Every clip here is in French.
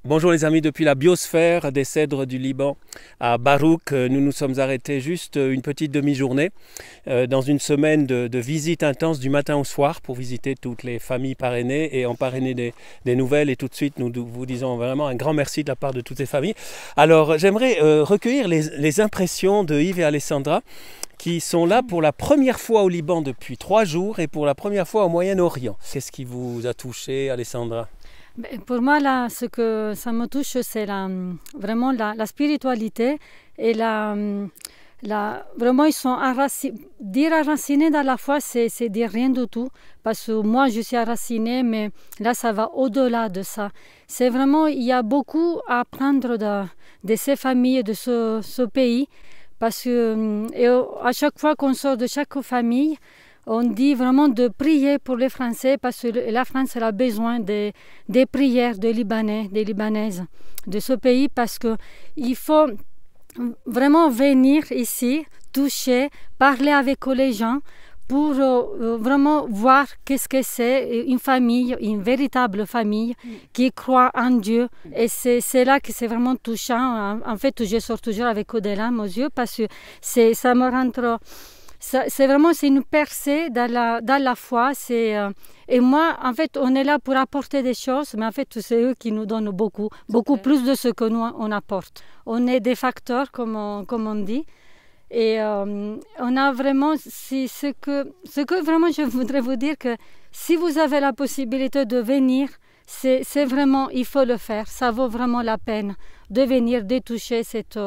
Bonjour les amis, depuis la biosphère des cèdres du Liban à Barouk, nous nous sommes arrêtés juste une petite demi-journée dans une semaine de visites intenses du matin au soir pour visiter toutes les familles parrainées et en parrainer des nouvelles. Et tout de suite, nous vous disons vraiment un grand merci de la part de toutes ces familles. Alors j'aimerais recueillir les impressions de Yves et Alessandra qui sont là pour la première fois au Liban depuis 3 jours et pour la première fois au Moyen-Orient. Qu'est-ce qui vous a touché, Alessandra ? Pour moi, là, ce que ça me touche, c'est vraiment la spiritualité et vraiment, ils sont dire enracinés dans la foi, c'est dire rien du tout. Parce que moi, je suis enracinée, mais là, ça va au-delà de ça. C'est vraiment, il y a beaucoup à apprendre de ces familles, de ce pays. Parce que à chaque fois qu'on sort de chaque famille, on dit vraiment de prier pour les Français parce que la France a besoin des prières des Libanais, des Libanaises de ce pays parce qu'il faut vraiment venir ici, toucher, parler avec les gens pour vraiment voir qu'est-ce que c'est une famille, une véritable famille qui croit en Dieu. Et c'est là que c'est vraiment touchant. En fait, je sors toujours avec des larmes aux yeux parce que ça me rentre... C'est vraiment une percée dans la foi. Et moi, en fait, on est là pour apporter des choses, mais en fait, c'est eux qui nous donnent beaucoup plus de ce que nous, on apporte. On est des facteurs, comme on dit. Et on a vraiment, ce que vraiment je voudrais vous dire, que si vous avez la possibilité de venir, c'est vraiment, il faut le faire. Ça vaut vraiment la peine de venir, de toucher cette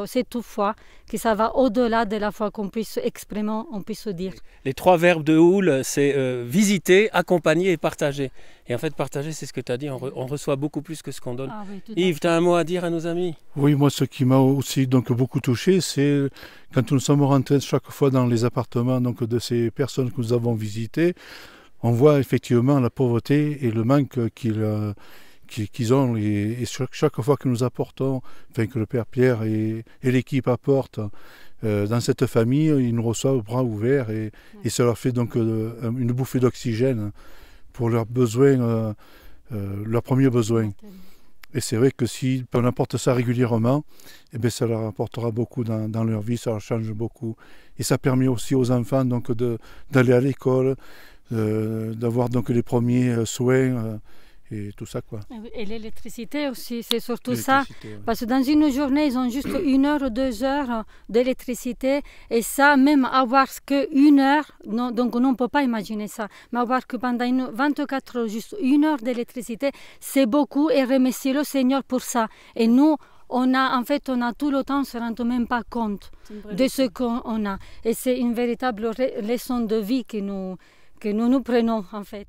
foi, que ça va au-delà de la foi qu'on puisse exprimer, on puisse dire. Les 3 verbes de Houle, c'est visiter, accompagner et partager. Et en fait, partager, c'est ce que tu as dit, on reçoit beaucoup plus que ce qu'on donne. Ah oui, Yves, tu as un mot à dire à nos amis ? Oui, moi, ce qui m'a aussi donc beaucoup touché, c'est quand nous sommes rentrés chaque fois dans les appartements donc, de ces personnes que nous avons visitées, on voit effectivement la pauvreté et le manque qu'ils ont. Et chaque fois que nous apportons, enfin que le Père Pierre et l'équipe apportent dans cette famille, ils nous reçoivent bras ouverts et ça leur fait donc une bouffée d'oxygène pour leurs besoins, leurs premiers besoins. Et c'est vrai que si on apporte ça régulièrement, eh bien ça leur apportera beaucoup dans leur vie, ça leur change beaucoup. Et ça permet aussi aux enfants donc d'aller à l'école, d'avoir donc les premiers soins et tout ça quoi. Et l'électricité aussi, c'est surtout ça. Ouais. Parce que dans une journée, ils ont juste 1 heure ou 2 heures d'électricité. Et ça, même avoir que 1 heure, non, donc on ne peut pas imaginer ça. Mais avoir que pendant 24 heures, juste 1 heure d'électricité, c'est beaucoup. Et remercier le Seigneur pour ça. Et nous, on a tout le temps, on ne se rend même pas compte de ce qu'on a. Et c'est une véritable leçon de vie que nous prenons en fait.